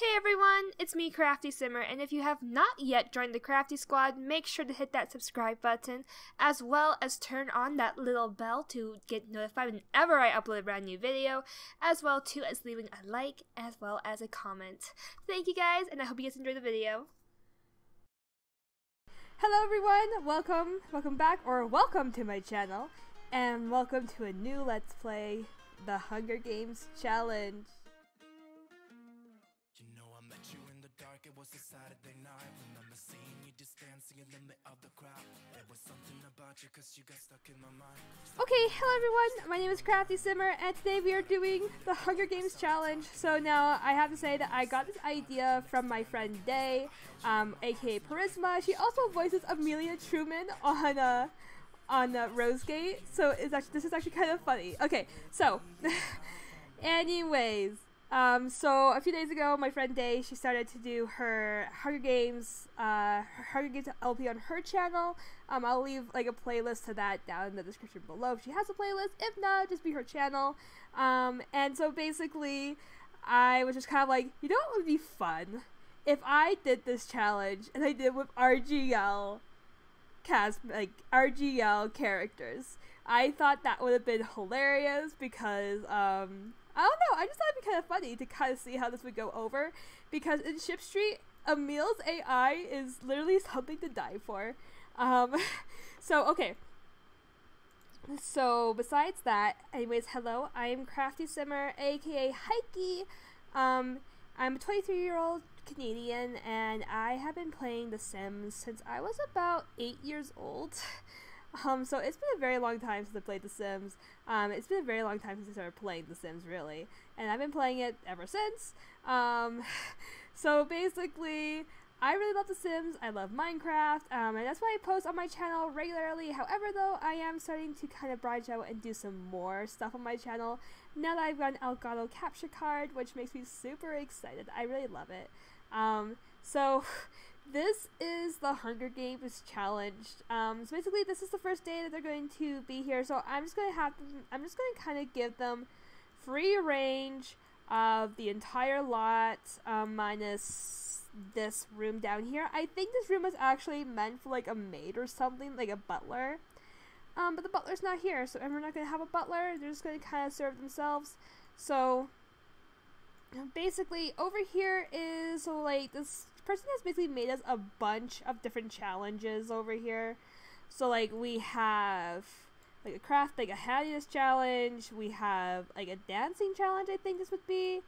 Hey everyone, it's me CraftySimmer, and if you have not yet joined the Crafty Squad, make sure to hit that subscribe button, as well as turn on that little bell to get notified whenever I upload a brand new video, as well too as leaving a like, as well as a comment. Thank you guys, and I hope you guys enjoy the video. Hello everyone, welcome back, or welcome to my channel, and welcome to a new Let's Play, the Hunger Games Challenge. It was a Saturday night. Remember seeing you just dancing in the middle of the crowd. There was something about you cause you got stuck in my mind. Okay, hello everyone, my name is CraftySimmer, and today we are doing the Hunger Games Challenge. So now I have to say that I got this idea from my friend Day, aka Prisma. She also voices Amelia Truman on RoseGate, so this is actually kind of funny. Okay, so anyways. So a few days ago, my friend Day, she started to do her Hunger Games LP on her channel. I'll leave like a playlist to that down in the description below if she has a playlist. If not, just be her channel. And so basically, I was just kind of like, you know what would be fun? If I did this challenge and I did with RGL RGL characters. I thought that would have been hilarious because, I don't know, I just thought it'd be kind of funny to kind of see how this would go over, because in Ship Street, Emile's AI is literally something to die for. Okay. So, besides that, anyways, hello, I'm CraftySimmer, aka Hikey. I'm a 23-year-old Canadian, and I have been playing The Sims since I was about 8 years old. So it's been a very long time since I played The Sims. It's been a very long time since I started playing The Sims, really. And I've been playing it ever since. So basically, I really love The Sims. I love Minecraft. And that's why I post on my channel regularly. However, though, I am starting to kind of branch out and do some more stuff on my channel. Now that I've got an Elgato capture card, which makes me super excited. I really love it. So this is the Hunger Games Challenge. So basically, this is the first day that they're going to be here. So I'm just going to kind of give them free range of the entire lot, minus this room down here. I think this room is actually meant for like a maid or something, like a butler. But the butler's not here, so we're not going to have a butler. They're just going to kind of serve themselves. So basically, over here is, so like, this person has basically made us a bunch of different challenges over here. So like, we have like a happiness challenge, we have like a dancing challenge, I think this would be.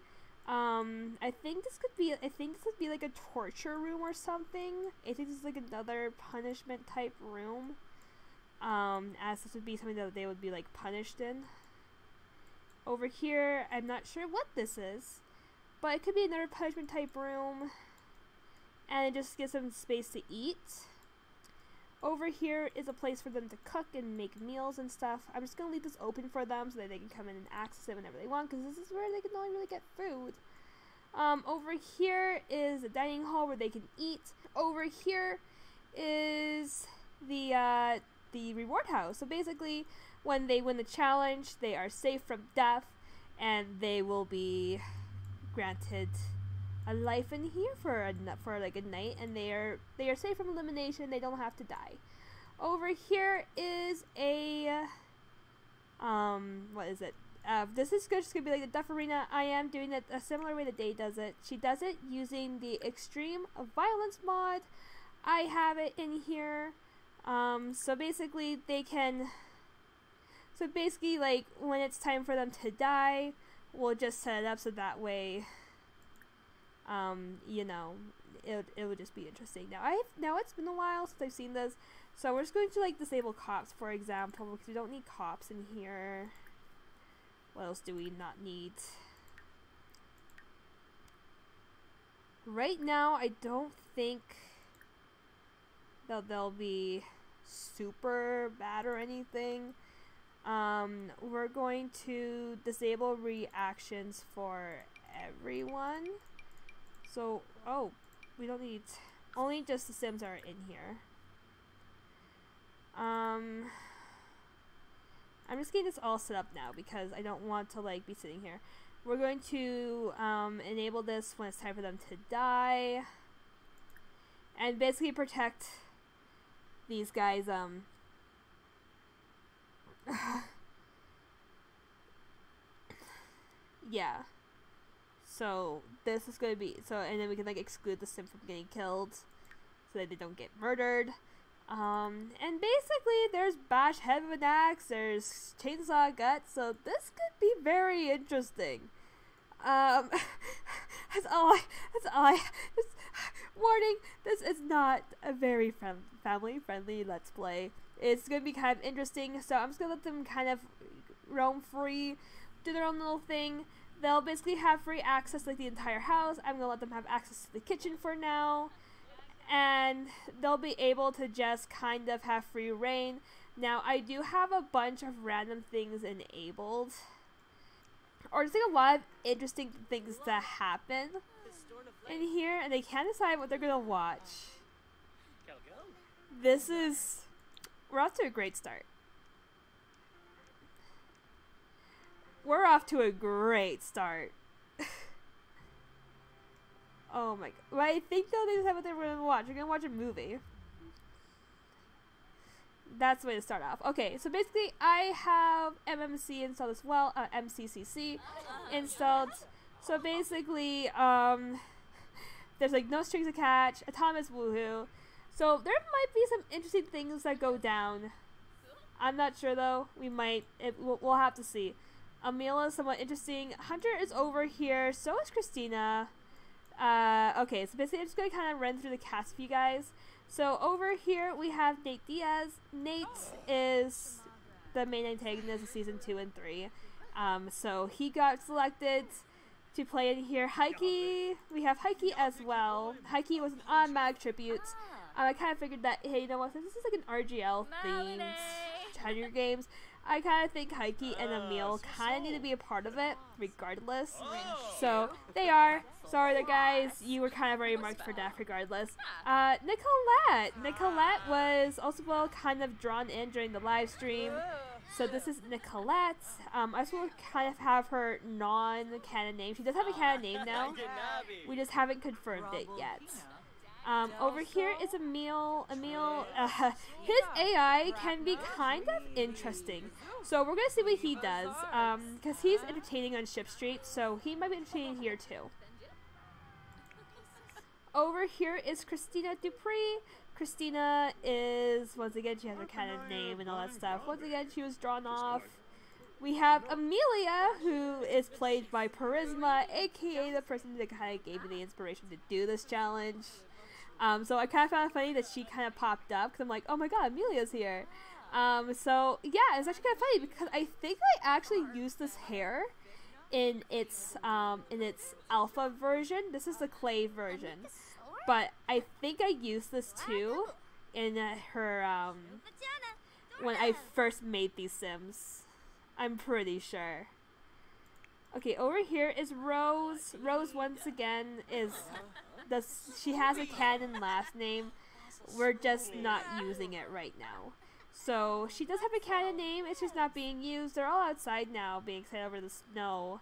I think this would be like a torture room or something. I think this is like another punishment type room. As this would be something that they would be like punished in. Over here, I'm not sure what this is, but it could be another punishment type room, and it just gives them space to eat. Over here is a place for them to cook and make meals and stuff. I'm just going to leave this open for them so that they can come in and access it whenever they want, because this is where they can only really get food. Over here is a dining hall where they can eat. Over here is the reward house. So basically, when they win the challenge, they are safe from death, and they will be granted a life in here for like a night, and they are safe from elimination. They don't have to die. Over here is a what is it? This is just gonna be like the Duff Arena. I am doing it a similar way that Day does it. She does it using the Extreme Violence mod. I have it in here. So basically like when it's time for them to die, we'll just set it up so that way, you know, it would just be interesting. Now it's been a while since I've seen this, so we're just going to like disable cops, for example, because we don't need cops in here. What else do we not need? Right now, I don't think that they'll be super bad or anything. We're going to disable reactions for everyone. So, oh, we don't need, only just the Sims are in here. I'm just getting this all set up now because I don't want to like be sitting here. We're going to enable this when it's time for them to die. And basically protect these guys, yeah. So this is going to be, and then we can like exclude the sim from getting killed so that they don't get murdered. And basically there's bash head with an axe, there's chainsaw guts, so this could be very interesting. That's all I just warning, this is not a very family friendly let's play. It's gonna be kind of interesting, so I'm just gonna let them kind of roam free, do their own little thing. They'll basically have free access to like the entire house. I'm gonna let them have access to the kitchen for now, and they'll be able to just kind of have free reign. Now I do have a bunch of random things enabled, or just like a lot of interesting things that happen in here, and they can't decide what they're gonna watch. We're off to a great start. We're off to a great start. Oh my god. Well, I think they'll decide what they're gonna watch. We're gonna watch a movie. That's the way to start off. Okay, so basically I have MMC installed as well, MCCC installed. So basically, there's like no strings attached, autonomous woohoo. So there might be some interesting things that go down. I'm not sure though. We'll have to see. Amelia is somewhat interesting. Hunter is over here. So is Christina. Okay, so basically I'm just going to kind of run through the cast for you guys. So over here we have Nate Diaz. Nate is the main antagonist of season 2 and 3. So he got selected to play in here. Hikey, we have Hikey as well. Hikey was an automatic tribute. I kind of figured that, hey, you know what, since this is like an RGL themed HungerGames, I kind of think Hikey and Emile kind of need to be a part of it, regardless. So, they are. Sorry there, guys. You were kind of already marked for death, regardless. Nicolette. Nicolette was also well kind of drawn in during the live stream. So, this is Nicolette. I just want to kind of have her non-canon name. She does have a canon name now. We just haven't confirmed it yet. Over here is Emile. His AI can be kind of interesting. So we're going to see what he does. Because he's entertaining on Ship Street, so he might be entertaining here too. Over here is Christina Dupree. Christina is, once again, she has her canon name and all that stuff. Once again, she was drawn off. We have Amelia, who is played by Prisma, aka the person that kind of gave me the inspiration to do this challenge. So I kind of found it funny that she kind of popped up, because I'm like, oh my god, Amelia's here. So yeah, it's actually kind of funny, because I think I actually used this hair in its alpha version. This is the clay version. But I think I used this too in her, when I first made these Sims. I'm pretty sure. Okay, over here is Rose. Rose, once again, she has a canon last name. We're just not using it right now. So, she does have a canon name, it's just not being used. They're all outside now, being excited over the snow.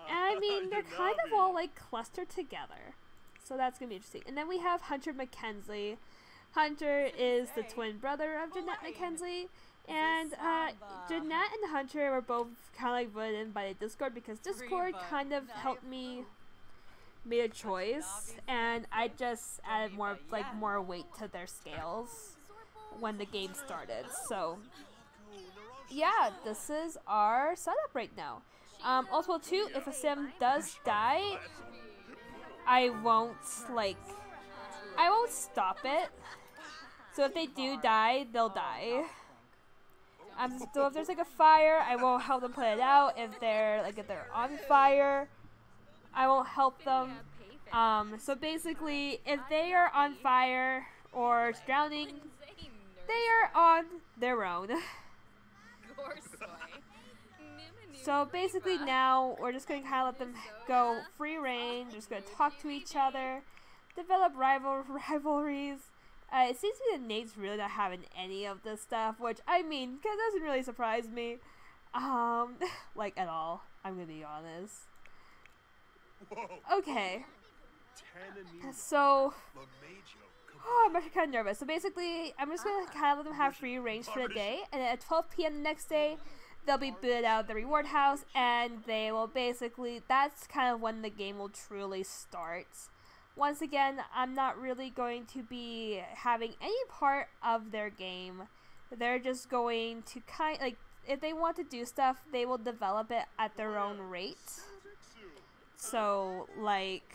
And I mean, they're kind of all like clustered together. So that's gonna be interesting. And then we have Hunter Mackenzie. Hunter is the twin brother of Jeanette Mackenzie. And Jeanette and Hunter were both kind of like voted in by the Discord, because Discord kind of helped me make a choice, and I just added more weight to their scales when the game started. So yeah, this is our setup right now. Also too, if a sim does die, I won't stop it. So if they do die, they'll die. So if there's like a fire, I won't help them put it out. If they're on fire, I won't help them. So basically, if they are on fire or drowning, they are on their own. So basically now, we're just going to kind of let them go free reign. They're just going to talk to each other, develop rivalries. It seems to be that Nate's really not having any of this stuff, which, I mean, that doesn't really surprise me. Like, at all. I'm gonna be honest. Okay. So, oh, I'm actually kind of nervous. So basically, I'm just going to kind of let them have free range for the day. And then at 12 p.m. the next day, they'll be booted out of the reward house. And they will basically, that's kind of when the game will truly start. Once again, I'm not really going to be having any part of their game. They're just going to if they want to do stuff, they will develop it at their own rate. So, like,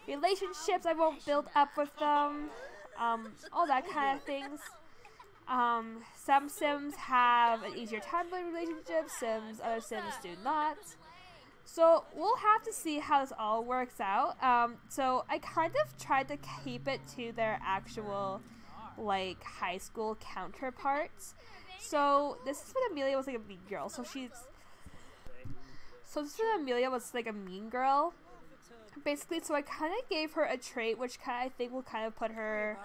relationships I won't build up with them, all that kind of things. Some Sims have an easier time building relationships, other Sims do not. So, we'll have to see how this all works out. So, I kind of tried to keep it to their actual, like, high school counterparts. So, this is when Amelia was, like, a mean girl. So, this is when Amelia was, like, a mean girl. Basically, so I kind of gave her a trait which I think will kind of put her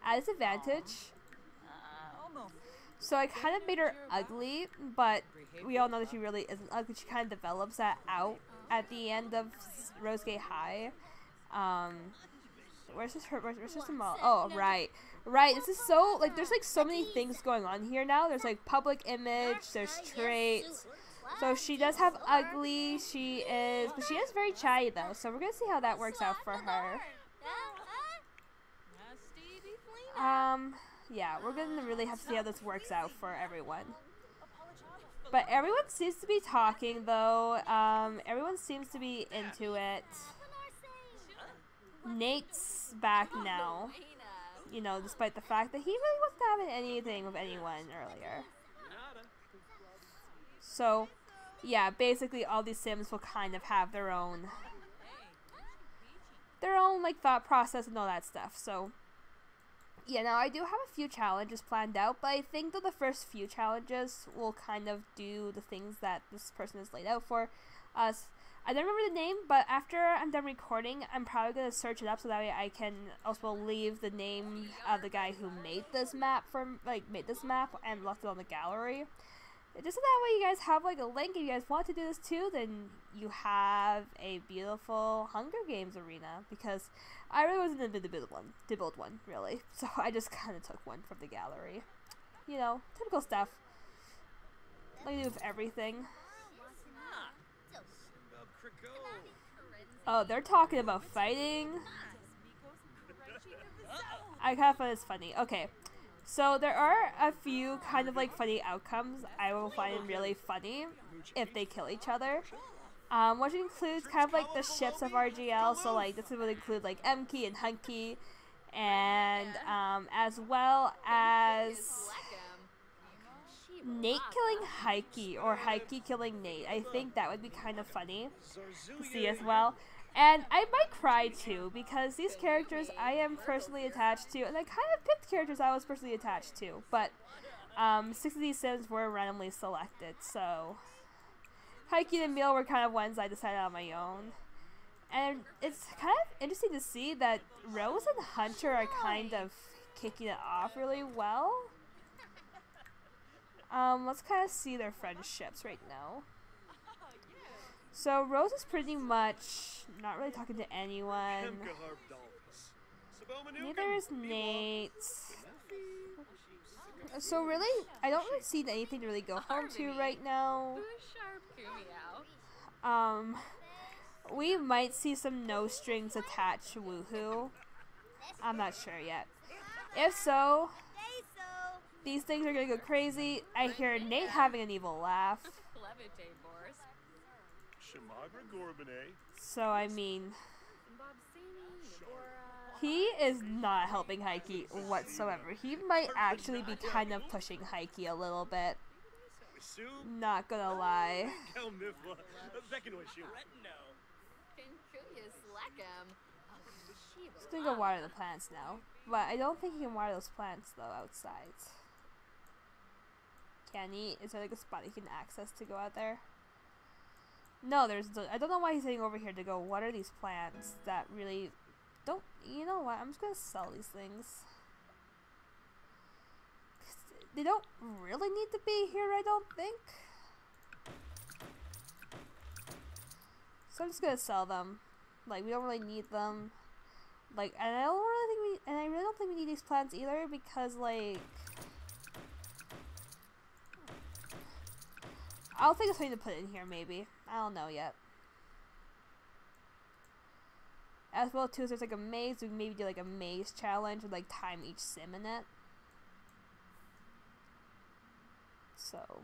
at a disadvantage. So I kind of made her ugly, but we all know that she really isn't ugly. She kind of develops that out at the end of RoseGate High. Where's this Emile? Oh, right. This is so, like, there's, like, so many things going on here now. There's, like, public image, there's traits. So she does have ugly, but she is very chatty, though. So we're gonna see how that works out for her. Yeah, we're gonna really have to see how this works out for everyone. But everyone seems to be talking, though. Everyone seems to be into it. Nate's back now. You know, despite the fact that he really wasn't having anything with anyone earlier. So, yeah, basically all these Sims will kind of have their own, like, thought process and all that stuff. So, yeah, now I do have a few challenges planned out, but I think that the first few challenges will kind of do the things that this person has laid out for us. I don't remember the name, but after I'm done recording, I'm probably going to search it up so that way I can also leave the name of the guy who made this map and left it on the gallery. Just so that way you guys have, like, a link. If you guys want to do this too, then you have a beautiful Hunger Games arena, because I really wasn't in the build one, really. So I just kind of took one from the gallery. You know, typical stuff. Like I do with everything. Oh, they're talking about fighting. I kind of find this funny. Okay. So there are a few kind of, like, funny outcomes I will find really funny if they kill each other. Which includes kind of like the ships of RGL. So, like, this would include, like, Emile and Hikey, and as well as Nate killing Hikey, or Hikey killing Nate. I think that would be kind of funny to see as well. And I might cry too, because these characters I am personally attached to, and I kind of picked characters I was personally attached to, but 6 of these Sims were randomly selected, so Hikey and Emile were kind of ones I decided on my own. And it's kind of interesting to see that Rose and Hunter are kind of kicking it off really well. Let's kind of see their friendships right now. So Rose is pretty much not really talking to anyone. Neither is Nate. So really, I don't really see anything to really go home to right now. We might see some no strings attached woohoo. I'm not sure yet. If so, these things are gonna go crazy. I hear Nate having an evil laugh. So, I mean, he is not helping Hikey whatsoever. He might actually be kind of pushing Hikey a little bit. Not gonna lie. Just gonna go water the plants now. But I don't think he can water those plants, though, outside. Can he? Is there, like, a spot he can access to go out there? No, I don't know why he's sitting over here to go water these plants that really don't. You know what? I'm just gonna sell these things. They don't really need to be here, I don't think. So I'm just gonna sell them. Like, we don't really need them. Like, and I really don't think we need these plants either, because, like, I'll think of something to put in here, maybe. I don't know yet. As well, too, if there's, like, a maze, we can maybe do, like, a maze challenge with, like, time each sim in it. So,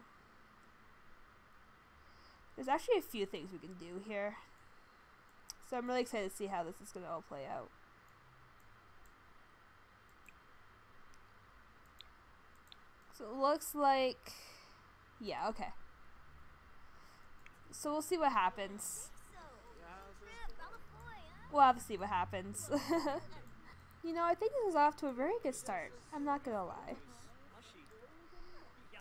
there's actually a few things we can do here. So I'm really excited to see how this is going to all play out. So it looks like, yeah, okay. So we'll see what happens. We'll have to see what happens. You know, I think this is off to a very good start. I'm not gonna lie.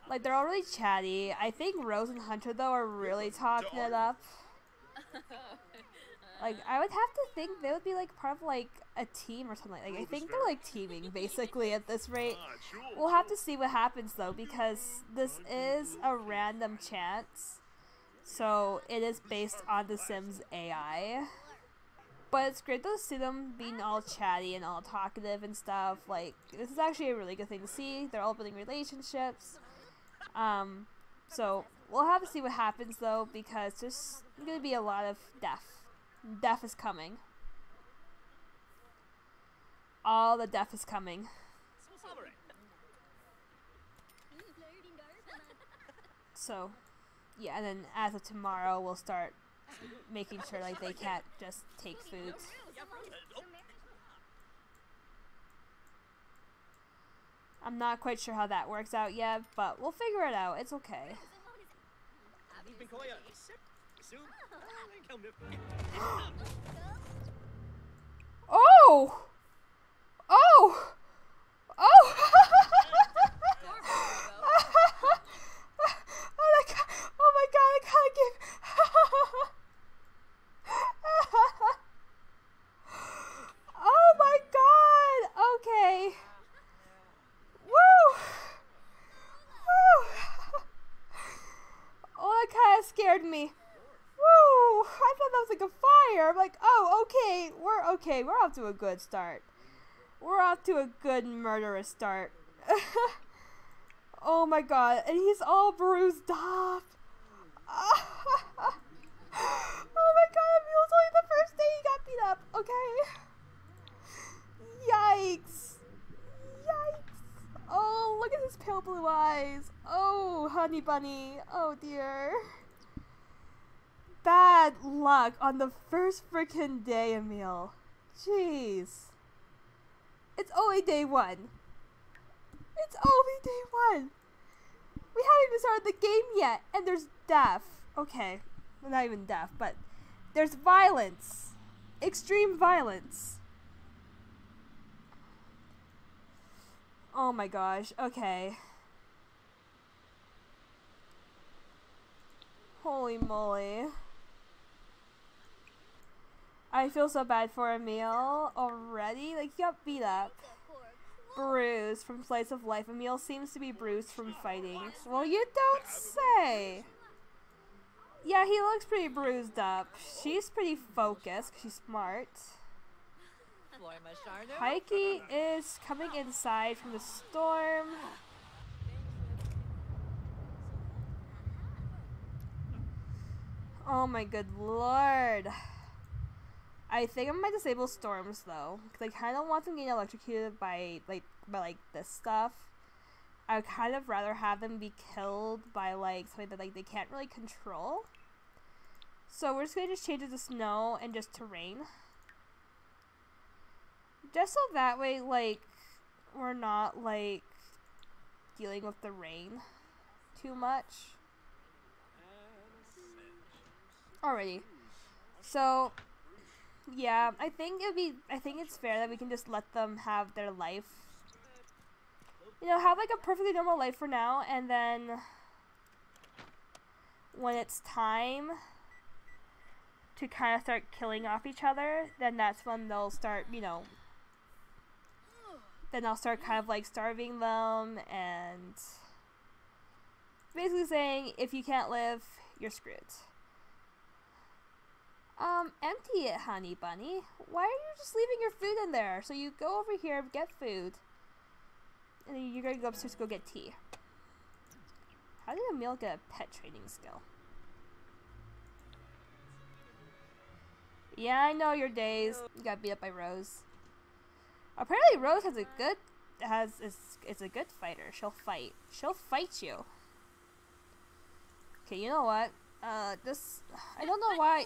Like, they're all really chatty. I think Rose and Hunter, though, are really talking it up. Like, I would have to think they would be, like, part of, like, a team or something. Like, I think they're, like, teaming, basically, at this rate. We'll have to see what happens, though, because this is a random chance. So, it is based on the Sims AI. But it's great to see them being all chatty and all talkative and stuff. Like, this is actually a really good thing to see. They're all building relationships. So, we'll have to see what happens, though, because there's going to be a lot of death. Death is coming. All the death is coming. So, yeah, and then as of tomorrow, we'll start making sure, like, they can't just take food. I'm not quite sure how that works out yet, but we'll figure it out. It's okay. Oh! Oh! Oh! Oh my god, I gotta give... Oh my god! Okay. Woo! Woo! Oh, that kind of scared me. Woo! I thought that was like a fire. I'm like, oh, okay. We're off to a good start. We're off to a good murderous start. Oh my god. And he's all bruised up. Oh my god, Emile's only the first day he got beat up. Okay. Yikes. Yikes. Oh, look at his pale blue eyes. Oh, honey bunny. Oh dear. Bad luck on the first freaking day, Emile. Jeez. It's only day one. It's only day one. We haven't even started the game yet, and there's death. Okay, well, not even death, but there's violence. Extreme violence. Oh my gosh, okay. Holy moly. I feel so bad for Emile already. Like, he got beat up. Bruised from slice of life. Emile seems to be bruised from fighting. Well, you don't say. Yeah, he looks pretty bruised up. She's pretty focused. She's smart. Hikey is coming inside from the storm. Oh my good lord. I think I might disable storms though, because I kind of want them getting electrocuted by this stuff. I would kind of rather have them be killed by like something that like they can't really control. So we're just gonna change it to snow and just to rain, just so that way like we're not like dealing with the rain too much. Alrighty, so. Yeah, I think it's fair that we can just let them have their life. You know, have like a perfectly normal life for now, and then when it's time to kind of start killing off each other, then that's when they'll start, you know, then I'll start kind of like starving them and basically saying, if you can't live, you're screwed. Empty it, honey bunny. Why are you just leaving your food in there? So you go over here, get food. And then you're gonna go upstairs to go get tea. How did Emile get a pet training skill? Yeah, I know your days. You got beat up by Rose. Apparently Rose has a good is a good fighter. She'll fight. She'll fight you. Okay, you know what? I don't know why.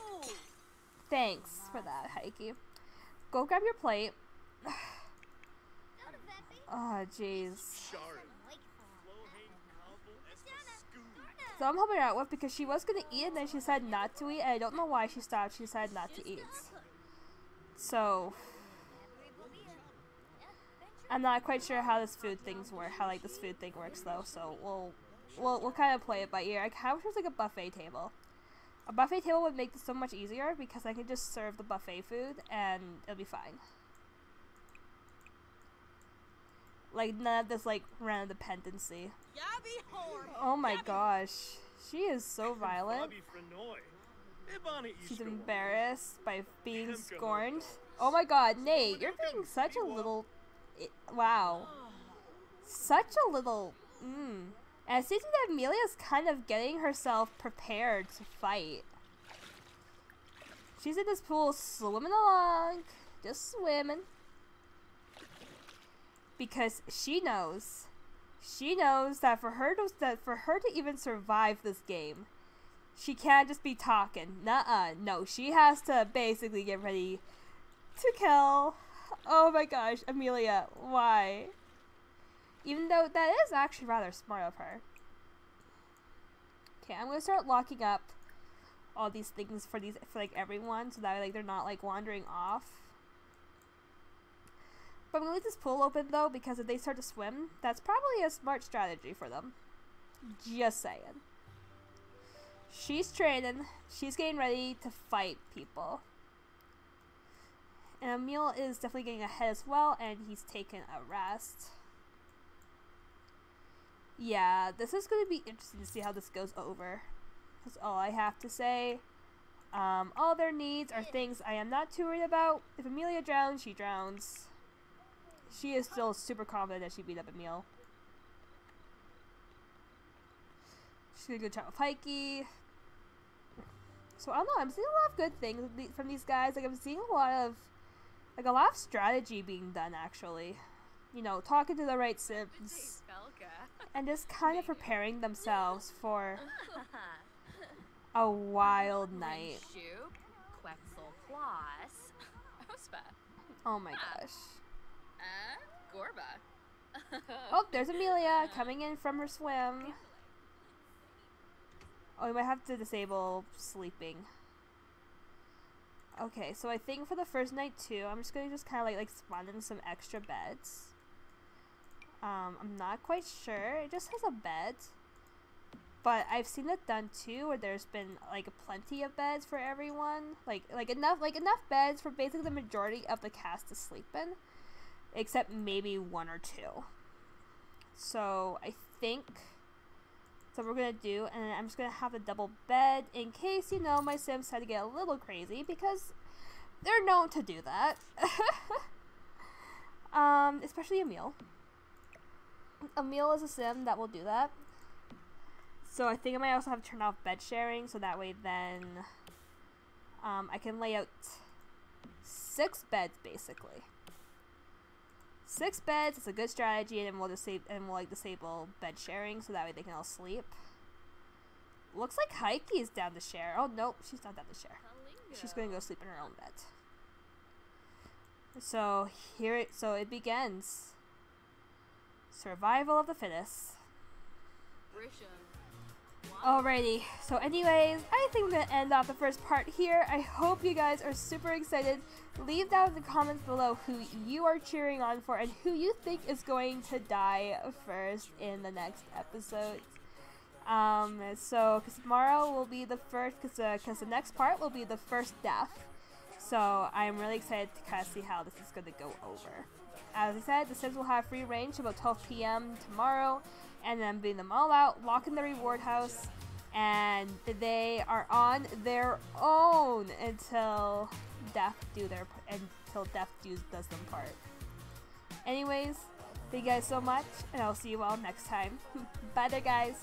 Thanks for that, Hikey. Go grab your plate. Oh, jeez. So I'm helping her out with because she was gonna eat and then she decided not to eat, and I don't know why she stopped. She decided not to eat. So I'm not quite sure how this food things work. How like this food thing works though. So we'll kind of play it by ear. I kind of wish it was like a buffet table. A buffet table would make this so much easier because I could just serve the buffet food and it'll be fine. Like none of this like random dependency. Oh my gosh. She is so violent. She's embarrassed by being scorned. Oh my god, Nate, you're being such a little... wow. Such a little... And it seems that Amelia's kind of getting herself prepared to fight. She's in this pool swimming along. Just swimming. Because she knows that for her to even survive this game, she can't just be talking. Nuh-uh. No, she has to basically get ready to kill. Oh my gosh, Amelia, why? Even though that is actually rather smart of her. Okay, I'm gonna start locking up all these things for like everyone, so that like they're not like wandering off. But I'm gonna leave this pool open though, because if they start to swim, that's probably a smart strategy for them. Just saying. She's training. She's getting ready to fight people. And Emile is definitely getting ahead as well, and he's taking a rest. Yeah, this is going to be interesting to see how this goes over. That's all I have to say. All their needs are things I am not too worried about. If Amelia drowns, she drowns. She is still super confident that she beat up Emile. She's going to go chat with Hikey. So I don't know, I'm seeing a lot of good things from these guys. Like I'm seeing a lot of strategy being done actually. You know, talking to the right Sims. And just kind of preparing themselves for a wild night. Oh my gosh. Oh, there's Amelia coming in from her swim. Oh, we might have to disable sleeping. Okay, so I think for the first night too, I'm just gonna kind of like spawn in some extra beds. I'm not quite sure. It just has a bed, but I've seen it done too, where there's been like plenty of beds for everyone, like enough beds for basically the majority of the cast to sleep in, except maybe one or two. So I think that's what we're gonna do, and I'm just gonna have a double bed in case, you know, my Sims had to get a little crazy, because they're known to do that. Especially Emile. Emile is a Sim that will do that. So I think I might also have to turn off bed sharing, so that way then I can lay out 6 beds basically. 6 beds is a good strategy, and we'll disable bed sharing, so that way they can all sleep. Looks like Hikey is down to share. Oh nope, she's not down to share. She's gonna go sleep in her own bed. So it begins. Survival of the fittest. Alrighty, so anyways, I think I'm gonna end off the first part here. I hope you guys are super excited. Leave down in the comments below who you are cheering on for and who you think is going to die first in the next episode. So, because tomorrow will be the first, because the next part will be the first death. So, I'm really excited to kind of see how this is going to go over. As I said, the Sims will have free range about 12 PM tomorrow, and then being them all out, lock in the reward house, and they are on their own until death does them part. Anyways, thank you guys so much, and I'll see you all next time. Bye there, guys.